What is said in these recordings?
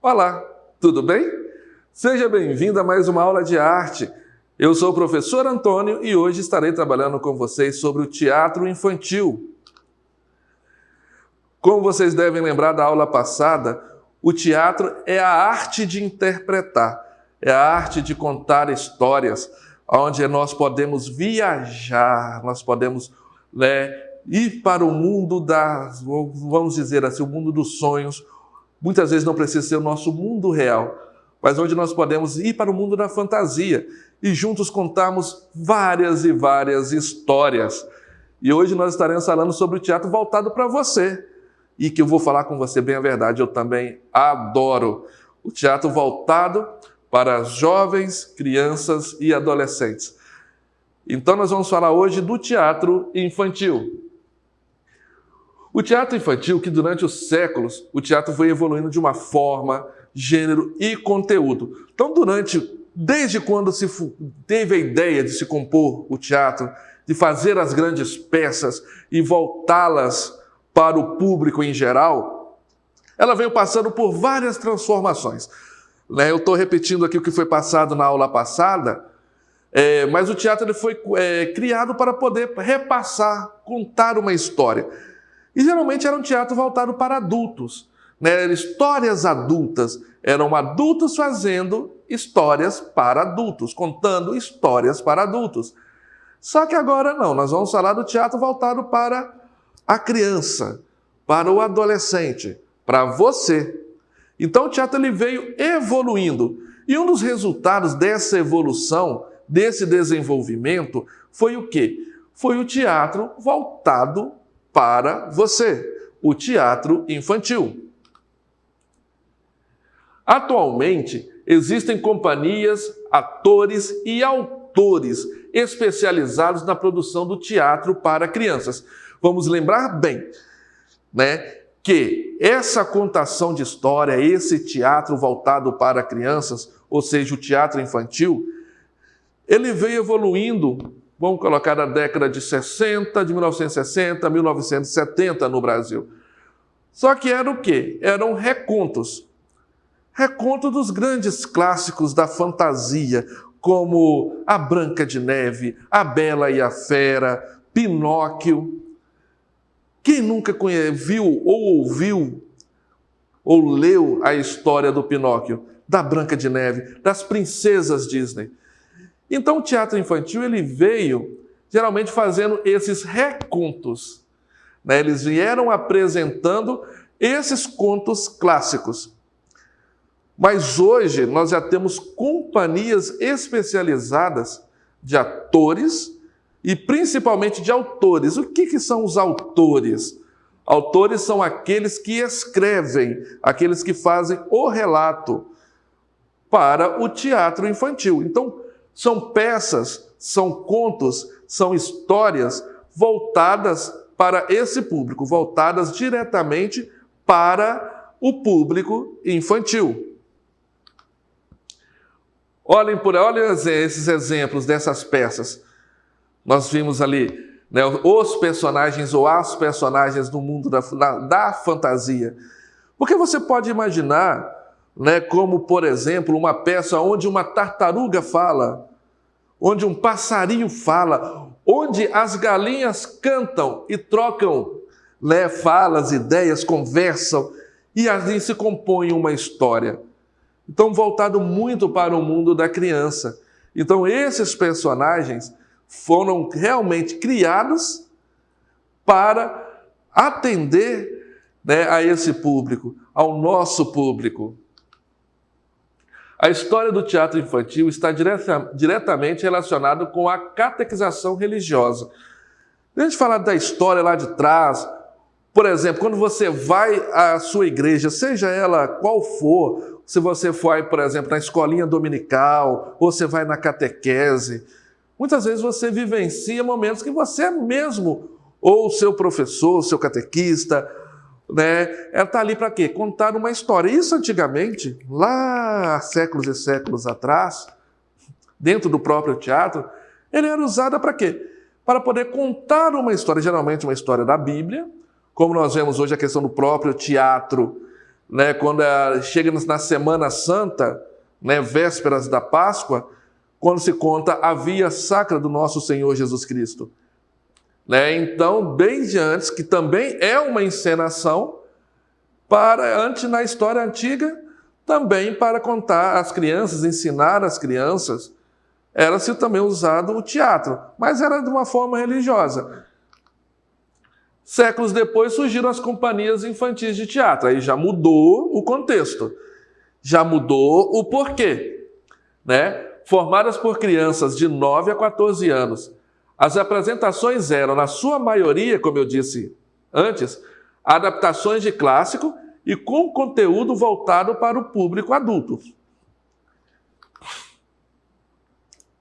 Olá, tudo bem? Seja bem-vindo a mais uma aula de arte. Eu sou o professor Antônio e hoje estarei trabalhando com vocês sobre o teatro infantil. Como vocês devem lembrar da aula passada, o teatro é a arte de interpretar, é a arte de contar histórias, onde nós podemos viajar, nós podemos ir para o mundo vamos dizer assim, o mundo dos sonhos. Muitas vezes não precisa ser o nosso mundo real, mas onde nós podemos ir para o mundo da fantasia e juntos contarmos várias e várias histórias. E hoje nós estaremos falando sobre o teatro voltado para você. E que eu vou falar com você bem a verdade, eu também adoro o teatro voltado para jovens, crianças e adolescentes. Então nós vamos falar hoje do teatro infantil. O teatro infantil, que durante os séculos, o teatro foi evoluindo de uma forma, gênero e conteúdo. Então, desde quando se teve a ideia de se compor o teatro, de fazer as grandes peças e voltá-las para o público em geral, ela veio passando por várias transformações. Eu estou repetindo aqui o que foi passado na aula passada, mas o teatro ele foi criado para poder repassar, contar uma história. E geralmente era um teatro voltado para adultos, histórias adultas, eram adultos fazendo histórias para adultos, contando histórias para adultos. Só que agora não, nós vamos falar do teatro voltado para a criança, para o adolescente, para você. Então o teatro ele veio evoluindo. E um dos resultados dessa evolução, desse desenvolvimento, foi o quê? Foi o teatro voltado para você, o teatro infantil. Atualmente, existem companhias, atores e autores especializados na produção do teatro para crianças. Vamos lembrar bem, que essa contação de história, esse teatro voltado para crianças, ou seja, o teatro infantil, ele veio evoluindo, vamos colocar na década de 60, de 1960, 1970 no Brasil. Só que era o quê? Eram recontos. Reconto dos grandes clássicos da fantasia, como A Branca de Neve, A Bela e a Fera, Pinóquio. Quem nunca viu ou ouviu ou leu a história do Pinóquio, da Branca de Neve, das princesas Disney? Então o teatro infantil ele veio geralmente fazendo esses recontos. Eles vieram apresentando esses contos clássicos. Mas hoje nós já temos companhias especializadas de atores e principalmente de autores. O que são os autores? Autores são aqueles que escrevem, aqueles que fazem o relato para o teatro infantil. Então, são peças, são contos, são histórias voltadas para esse público, voltadas diretamente para o público infantil. Olhem esses exemplos dessas peças. Nós vimos ali os personagens ou as personagens do mundo da fantasia. Porque você pode imaginar, como, por exemplo, uma peça onde uma tartaruga fala, onde um passarinho fala, onde as galinhas cantam e trocam falas, ideias, conversam, e ali se compõe uma história. Então, voltado muito para o mundo da criança. Então, esses personagens foram realmente criados para atender a esse público, ao nosso público. A história do teatro infantil está diretamente relacionada com a catequização religiosa. A gente falar da história lá de trás, por exemplo, quando você vai à sua igreja, seja ela qual for, se você for, por exemplo, na escolinha dominical, ou você vai na catequese, muitas vezes você vivencia momentos que você mesmo, ou o seu professor, o seu catequista, ela está ali para quê? Contar uma história. Isso antigamente, lá há séculos e séculos atrás, dentro do próprio teatro, ele era usado para quê? Para poder contar uma história, geralmente uma história da Bíblia, como nós vemos hoje a questão do próprio teatro né, quando chega na Semana Santa, né, vésperas da Páscoa, quando se conta a via sacra do nosso Senhor Jesus Cristo. Né? Então, desde antes, que também é uma encenação, antes na história antiga, também para contar às crianças, ensinar às crianças, era-se também usado o teatro, mas era de uma forma religiosa. Séculos depois surgiram as companhias infantis de teatro, aí já mudou o contexto, já mudou o porquê, né? Formadas por crianças de 9 a 14 anos, as apresentações eram, na sua maioria, como eu disse antes, adaptações de clássico e com conteúdo voltado para o público adulto.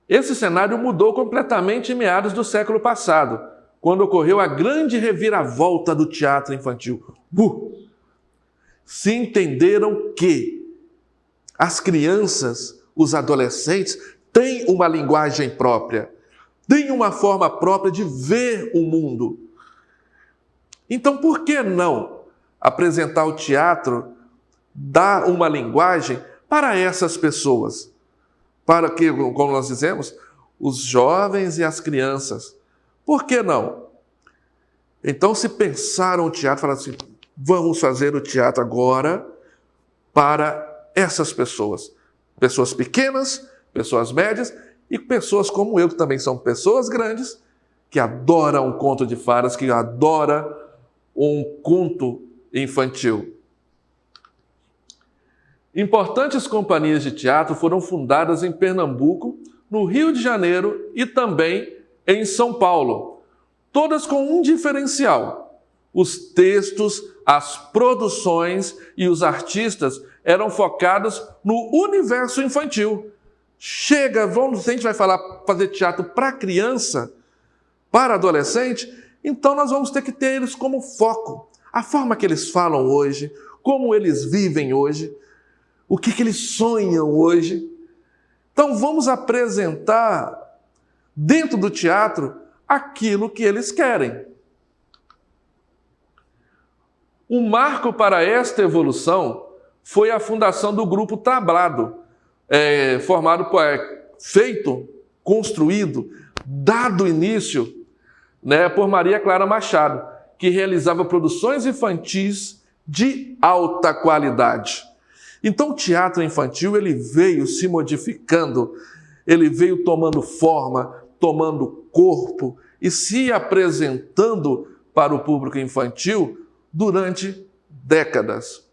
Esse cenário mudou completamente em meados do século passado, quando ocorreu a grande reviravolta do teatro infantil. Se entenderam que as crianças, os adolescentes, têm uma linguagem própria, têm uma forma própria de ver o mundo. Então, por que não apresentar o teatro, dar uma linguagem para essas pessoas? Para que, como nós dizemos, os jovens e as crianças. Por que não? Então, se pensaram o teatro, falaram assim, vamos fazer o teatro agora para essas pessoas. Pessoas pequenas, pessoas médias e pessoas como eu, que também são pessoas grandes, que adoram um conto de fadas, que adoram um conto infantil. Importantes companhias de teatro foram fundadas em Pernambuco, no Rio de Janeiro e também em São Paulo, todas com um diferencial. Os textos, as produções e os artistas eram focados no universo infantil. Se a gente vai fazer teatro para criança, para adolescente, então nós vamos ter que ter eles como foco. A forma que eles falam hoje, como eles vivem hoje, o que eles sonham hoje. Então vamos apresentar dentro do teatro aquilo que eles querem. O marco para esta evolução foi a fundação do Grupo Tablado, construído, dado início, né, por Maria Clara Machado, que realizava produções infantis de alta qualidade. Então o teatro infantil ele veio se modificando, ele veio tomando forma, tomando corpo e se apresentando para o público infantil durante décadas.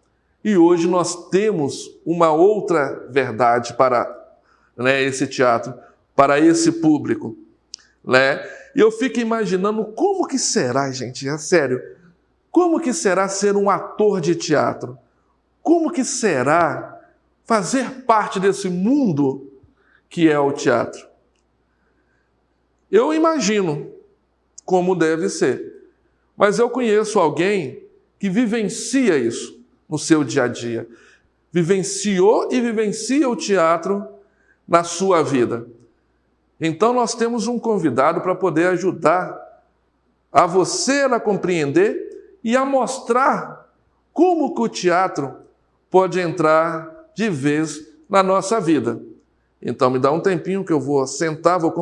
E hoje nós temos uma outra verdade para, né, esse teatro, para esse público. Né? E eu fico imaginando como que será, gente, é sério, como que será ser um ator de teatro? Como que será fazer parte desse mundo que é o teatro? Eu imagino como deve ser, mas eu conheço alguém que vivencia isso no seu dia a dia. Vivenciou e vivencia o teatro na sua vida. Então nós temos um convidado para poder ajudar a você a compreender e a mostrar como que o teatro pode entrar de vez na nossa vida. Então me dá um tempinho que eu vou sentar, vou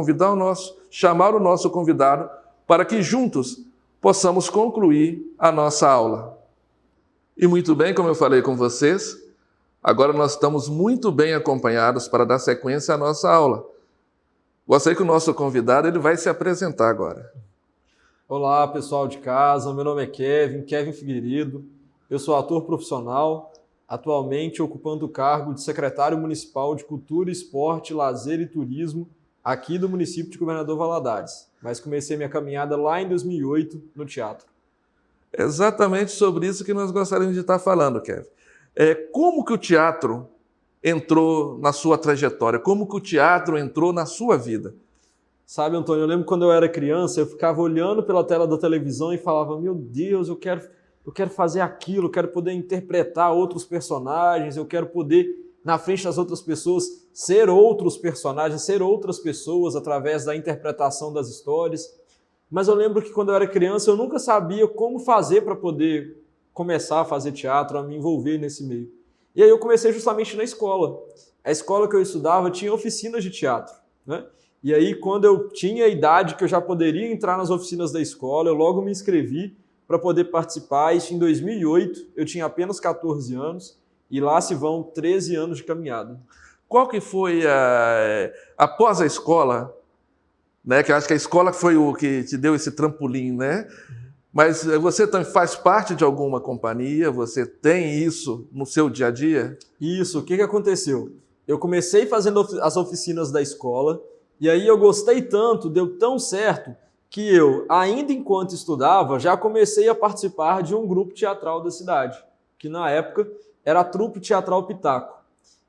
chamar o nosso convidado para que juntos possamos concluir a nossa aula. E muito bem, como eu falei com vocês, agora nós estamos muito bem acompanhados para dar sequência à nossa aula. Gostaria que o nosso convidado ele vai se apresentar agora. Olá, pessoal de casa, meu nome é Kevin Figueiredo, eu sou ator profissional, atualmente ocupando o cargo de secretário municipal de Cultura, Esporte, Lazer e Turismo aqui do município de Governador Valadares, mas comecei minha caminhada lá em 2008 no teatro. Exatamente sobre isso que nós gostaríamos de estar falando, Kevin. Como que o teatro entrou na sua trajetória? Como que o teatro entrou na sua vida? Sabe, Antônio, eu lembro quando eu era criança, eu ficava olhando pela tela da televisão e falava, meu Deus, eu quero fazer aquilo, eu quero poder interpretar outros personagens, eu quero poder, na frente das outras pessoas, ser outros personagens, ser outras pessoas através da interpretação das histórias. Mas eu lembro que quando eu era criança, eu nunca sabia como fazer para poder começar a fazer teatro, a me envolver nesse meio. E aí eu comecei justamente na escola. A escola que eu estudava tinha oficinas de teatro, né? E aí, quando eu tinha a idade que eu já poderia entrar nas oficinas da escola, eu logo me inscrevi para poder participar. Isso em 2008, eu tinha apenas 14 anos, e lá se vão 13 anos de caminhada. Qual que foi, após a escola, né, que eu acho que a escola foi o que te deu esse trampolim, né? Mas você também faz parte de alguma companhia? Você tem isso no seu dia a dia? Isso, o que aconteceu? Eu comecei fazendo as oficinas da escola, e aí eu gostei tanto, deu tão certo, que eu, ainda enquanto estudava, já comecei a participar de um grupo teatral da cidade, que na época era a Trupe Teatral Pitaco.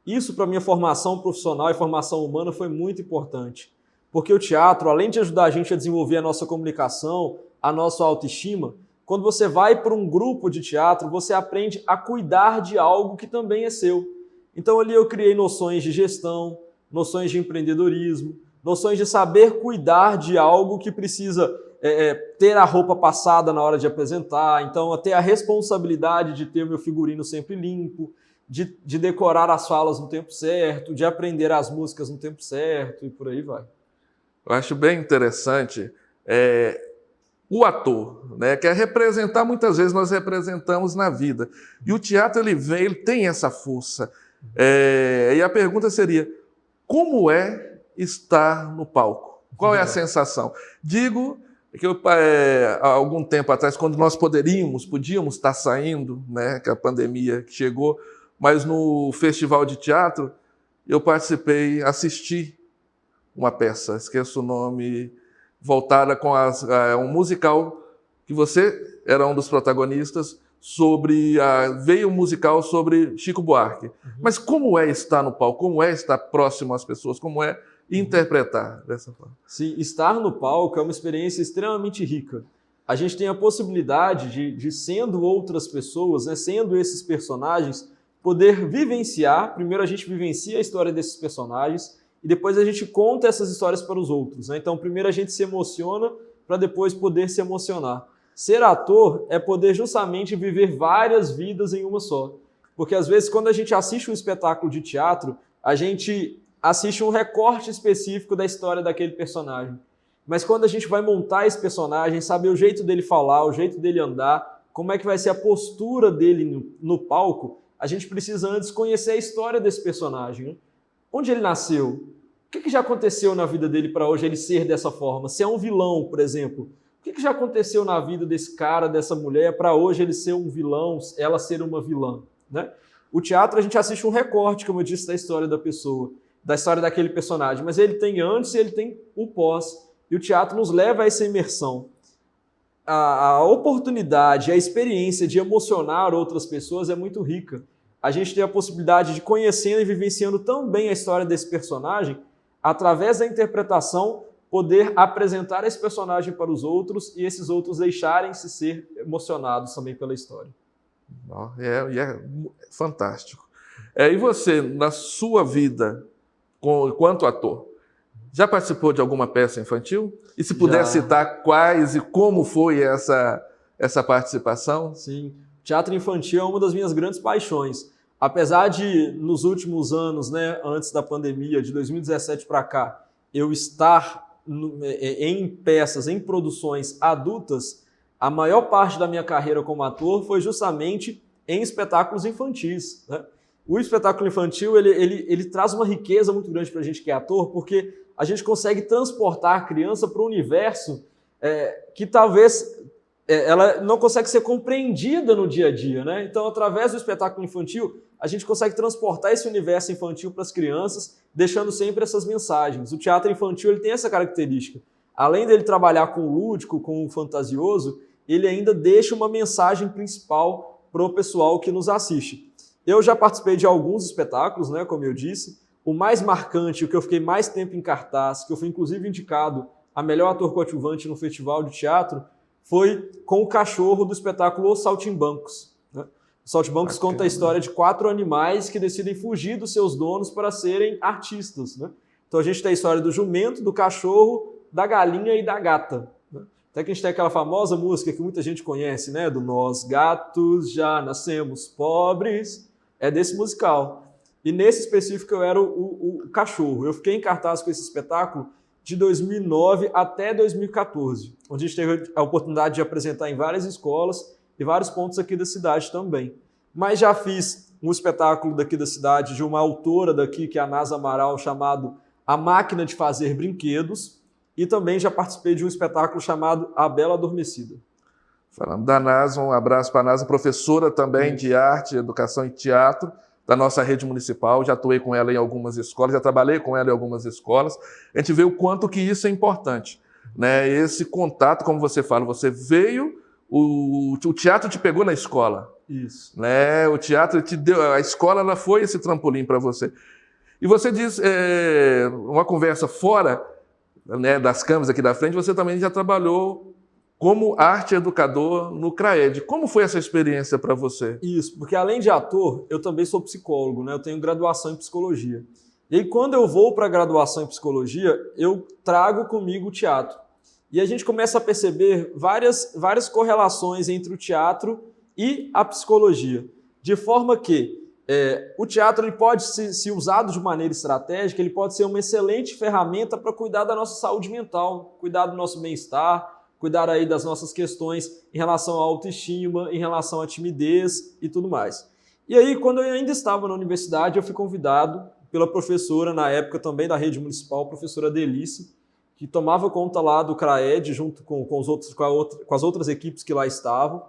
Isso para minha formação profissional e formação humana foi muito importante, porque o teatro, além de ajudar a gente a desenvolver a nossa comunicação, a nossa autoestima, quando você vai para um grupo de teatro, você aprende a cuidar de algo que também é seu. Então ali eu criei noções de gestão, noções de empreendedorismo, noções de saber cuidar de algo que precisa ter a roupa passada na hora de apresentar, então ter a responsabilidade de ter o meu figurino sempre limpo, de decorar as falas no tempo certo, de aprender as músicas no tempo certo e por aí vai. Eu acho bem interessante o ator, né, que é representar, muitas vezes nós representamos na vida. E o teatro ele tem essa força. E a pergunta seria, como é estar no palco? Qual é a sensação? Digo que há algum tempo atrás, quando nós podíamos estar saindo, né, que a pandemia chegou, mas no festival de teatro eu participei, assisti uma peça, esqueço o nome, voltada com um musical, que você era um dos protagonistas, veio um musical sobre Chico Buarque. Mas como é estar no palco? Como é estar próximo às pessoas? Como é interpretar dessa forma? Sim, estar no palco é uma experiência extremamente rica. A gente tem a possibilidade de sendo outras pessoas, né, sendo esses personagens, poder vivenciar. Primeiro a gente vivencia a história desses personagens e depois a gente conta essas histórias para os outros, né? Então primeiro a gente se emociona para depois poder se emocionar. Ser ator é poder justamente viver várias vidas em uma só. Porque às vezes quando a gente assiste um espetáculo de teatro, a gente assiste um recorte específico da história daquele personagem. Mas quando a gente vai montar esse personagem, saber o jeito dele falar, o jeito dele andar, como é que vai ser a postura dele no palco, a gente precisa antes conhecer a história desse personagem, né? Onde ele nasceu? O que já aconteceu na vida dele para hoje ele ser dessa forma? Se é um vilão, por exemplo, o que já aconteceu na vida desse cara, dessa mulher, para hoje ele ser um vilão, ela ser uma vilã, né? O teatro a gente assiste um recorte, como eu disse, da história da pessoa, da história daquele personagem, mas ele tem antes e ele tem o pós. E o teatro nos leva a essa imersão. A oportunidade, a experiência de emocionar outras pessoas é muito rica. A gente tem a possibilidade de conhecendo e vivenciando tão bem a história desse personagem, através da interpretação, poder apresentar esse personagem para os outros e esses outros deixarem-se ser emocionados também pela história. É fantástico. E você, na sua vida, enquanto ator, já participou de alguma peça infantil? E se puder citar quais e como foi essa participação? Sim, teatro infantil é uma das minhas grandes paixões. Apesar de, nos últimos anos, né, antes da pandemia, de 2017 para cá, eu estar em peças, em produções adultas, a maior parte da minha carreira como ator foi justamente em espetáculos infantis, né? O espetáculo infantil ele traz uma riqueza muito grande para a gente que é ator, porque a gente consegue transportar a criança para um universo que talvez ela não consegue ser compreendida no dia a dia, né? Então, através do espetáculo infantil, a gente consegue transportar esse universo infantil para as crianças, deixando sempre essas mensagens. O teatro infantil ele tem essa característica. Além dele trabalhar com o lúdico, com o fantasioso, ele ainda deixa uma mensagem principal para o pessoal que nos assiste. Eu já participei de alguns espetáculos, né, como eu disse. O mais marcante, o que eu fiquei mais tempo em cartaz, que eu fui inclusive indicado a melhor ator coadjuvante no festival de teatro, foi com o cachorro do espetáculo Os Saltimbancos, né? Os Saltimbancos conta a história de 4 animais que decidem fugir dos seus donos para serem artistas, né? Então a gente tem a história do jumento, do cachorro, da galinha e da gata, né? Até que a gente tem aquela famosa música que muita gente conhece, né? Do Nós Gatos Já Nascemos Pobres. É desse musical. E nesse específico eu era o cachorro. Eu fiquei em cartaz com esse espetáculo de 2009 até 2014, onde a gente teve a oportunidade de apresentar em várias escolas e vários pontos aqui da cidade também. Mas já fiz um espetáculo daqui da cidade de uma autora daqui, que é a Nasa Amaral, chamado A Máquina de Fazer Brinquedos, e também já participei de um espetáculo chamado A Bela Adormecida. Falando da Nasa, um abraço para a Nasa, professora também de arte, educação e teatro da nossa rede municipal. Já atuei com ela em algumas escolas, já trabalhei com ela em algumas escolas. A gente vê o quanto que isso é importante, né? Esse contato, como você fala, você veio, o teatro te pegou na escola. Isso. Né? O teatro te deu, a escola ela foi esse trampolim para você. E você diz, uma conversa fora, né, das câmeras aqui da frente, você também já trabalhou como arte educador no CRAED. Como foi essa experiência para você? Isso, porque além de ator, eu também sou psicólogo, né? Eu tenho graduação em psicologia. E aí, quando eu vou para a graduação em psicologia, eu trago comigo o teatro. E a gente começa a perceber várias correlações entre o teatro e a psicologia. De forma que o teatro ele pode ser usado de maneira estratégica, ele pode ser uma excelente ferramenta para cuidar da nossa saúde mental, cuidar do nosso bem-estar, cuidar aí das nossas questões em relação à autoestima, em relação à timidez e tudo mais. E aí, quando eu ainda estava na universidade, eu fui convidado pela professora, na época também da rede municipal, a professora Delice, que tomava conta lá do CRAED, junto com as outras equipes que lá estavam,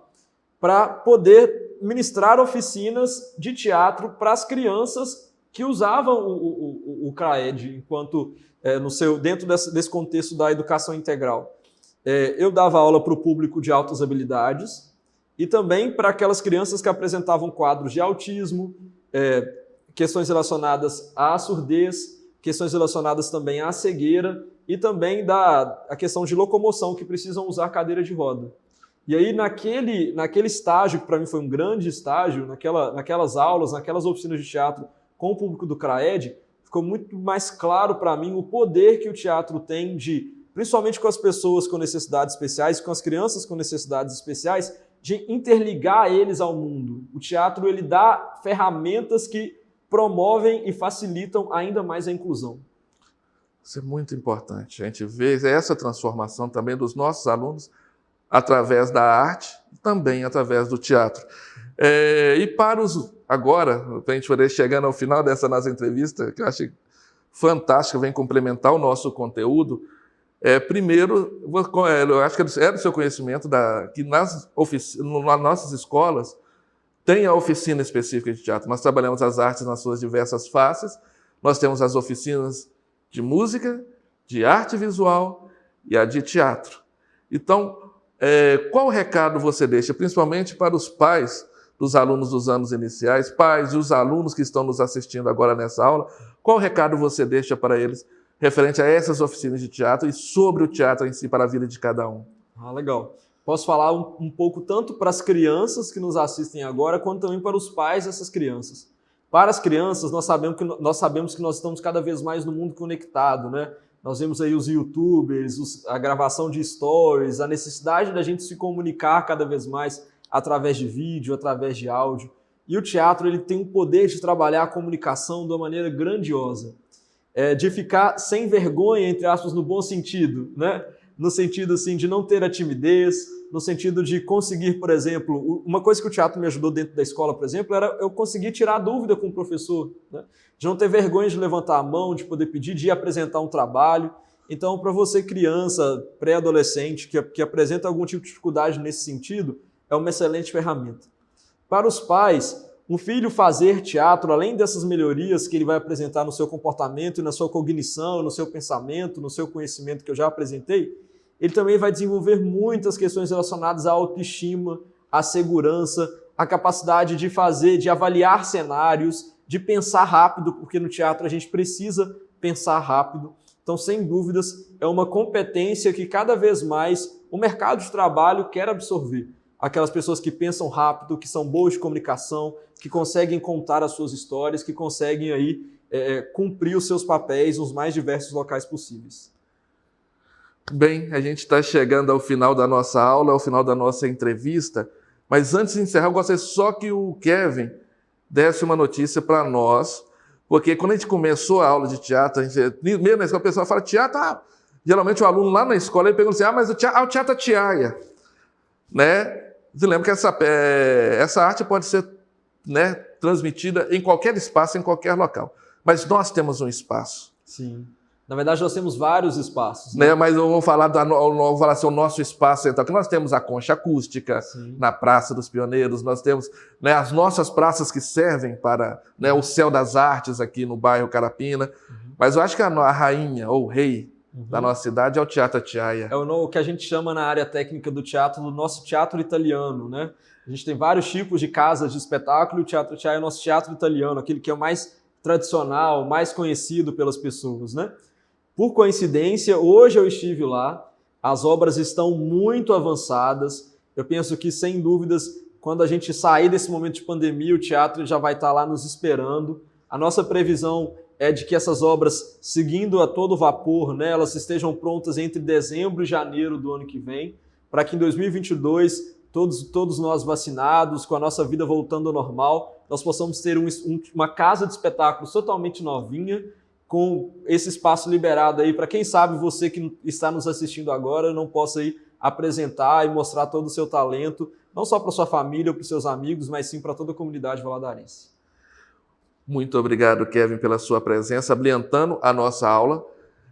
para poder ministrar oficinas de teatro para as crianças que usavam o CRAED dentro desse contexto da educação integral. Eu dava aula para o público de altas habilidades e também para aquelas crianças que apresentavam quadros de autismo, questões relacionadas à surdez, questões relacionadas também à cegueira e também a questão de locomoção, que precisam usar cadeira de roda. E aí, naquele estágio, que para mim foi um grande estágio, naquelas aulas, naquelas oficinas de teatro com o público do CRAED, ficou muito mais claro para mim o poder que o teatro tem principalmente com as pessoas com necessidades especiais, com as crianças com necessidades especiais, de interligar eles ao mundo. O teatro ele dá ferramentas que promovem e facilitam ainda mais a inclusão. Isso é muito importante. A gente vê essa transformação também dos nossos alunos através da arte, também através do teatro. E para agora, para a gente poder chegando ao final dessa nossa entrevista, que eu acho fantástico, vem complementar o nosso conteúdo. Primeiro, eu acho que é do seu conhecimento que nas nossas escolas tem a oficina específica de teatro. Nós trabalhamos as artes nas suas diversas faces. Nós temos as oficinas de música, de arte visual e a de teatro. Então, qual recado você deixa, principalmente para os pais dos alunos dos anos iniciais, pais e os alunos que estão nos assistindo agora nessa aula, qual recado você deixa para eles referente a essas oficinas de teatro e sobre o teatro em si para a vida de cada um? Legal. Posso falar um pouco tanto para as crianças que nos assistem agora, quanto também para os pais dessas crianças. Para as crianças, nós sabemos que nós estamos cada vez mais no mundo conectado, né? Nós vemos aí os youtubers, a gravação de stories, a necessidade da gente se comunicar cada vez mais através de vídeo, através de áudio. E o teatro ele tem o poder de trabalhar a comunicação de uma maneira grandiosa. De ficar sem vergonha, entre aspas, no bom sentido, né? No sentido assim, de não ter a timidez, no sentido de conseguir, por exemplo, uma coisa que o teatro me ajudou dentro da escola, por exemplo, era eu conseguir tirar dúvida com o professor, né? De não ter vergonha de levantar a mão, de poder pedir, de ir apresentar um trabalho. Então, para você criança, pré-adolescente, que apresenta algum tipo de dificuldade nesse sentido, é uma excelente ferramenta. Para os pais, um filho fazer teatro, além dessas melhorias que ele vai apresentar no seu comportamento e na sua cognição, no seu pensamento, no seu conhecimento que eu já apresentei, ele também vai desenvolver muitas questões relacionadas à autoestima, à segurança, à capacidade de avaliar cenários, de pensar rápido, porque no teatro a gente precisa pensar rápido. Então, sem dúvidas, é uma competência que cada vez mais o mercado de trabalho quer absorver. Aquelas pessoas que pensam rápido, que são boas de comunicação, que conseguem contar as suas histórias, que conseguem aí cumprir os seus papéis nos mais diversos locais possíveis. Bem, a gente está chegando ao final da nossa aula, ao final da nossa entrevista, mas antes de encerrar, eu gostaria só que o Kevin desse uma notícia para nós, porque quando a gente começou a aula de teatro, mesmo na escola, o pessoal fala teatro, geralmente o aluno lá na escola ele pergunta assim, mas o teatro é tiaia, né? Você lembra que essa arte pode ser, né, transmitida em qualquer espaço, em qualquer local, mas nós temos um espaço. Sim. Na verdade, nós temos vários espaços. Né? Mas eu vou falar assim, o nosso espaço então, que nós temos a concha acústica, sim, na Praça dos Pioneiros, nós temos, né, as nossas praças que servem para, né, o Céu das Artes aqui no bairro Carapina, mas eu acho que a rainha ou o rei da nossa cidade é o Teatro Atiaia. É o que a gente chama na área técnica do teatro, do nosso teatro italiano, né? A gente tem vários tipos de casas de espetáculo e o Teatro Atiaia é o nosso teatro italiano, aquele que é o mais tradicional, mais conhecido pelas pessoas, né? Por coincidência, hoje eu estive lá, as obras estão muito avançadas, eu penso que, sem dúvidas, quando a gente sair desse momento de pandemia, o teatro já vai estar lá nos esperando. A nossa previsão é de que essas obras, seguindo a todo vapor, né, elas estejam prontas entre dezembro e janeiro do ano que vem, para que em 2022, todos nós vacinados, com a nossa vida voltando ao normal, nós possamos ter uma casa de espetáculos totalmente novinha, com esse espaço liberado aí para quem sabe você que está nos assistindo agora não possa ir apresentar e mostrar todo o seu talento, não só para sua família ou para os seus amigos, mas sim para toda a comunidade valadarense. Muito obrigado, Kevin, pela sua presença, abrilhantando a nossa aula.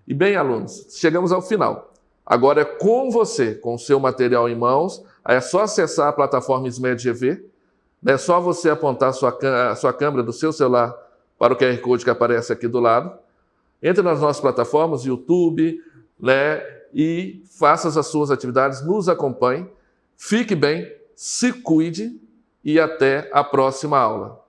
E bem, alunos, chegamos ao final. Agora é com você, com o seu material em mãos, é só acessar a plataforma SMED GV, é só você apontar a sua câmera do seu celular para o QR Code que aparece aqui do lado. Entre nas nossas plataformas, YouTube, né, e faça as suas atividades, nos acompanhe. Fique bem, se cuide e até a próxima aula.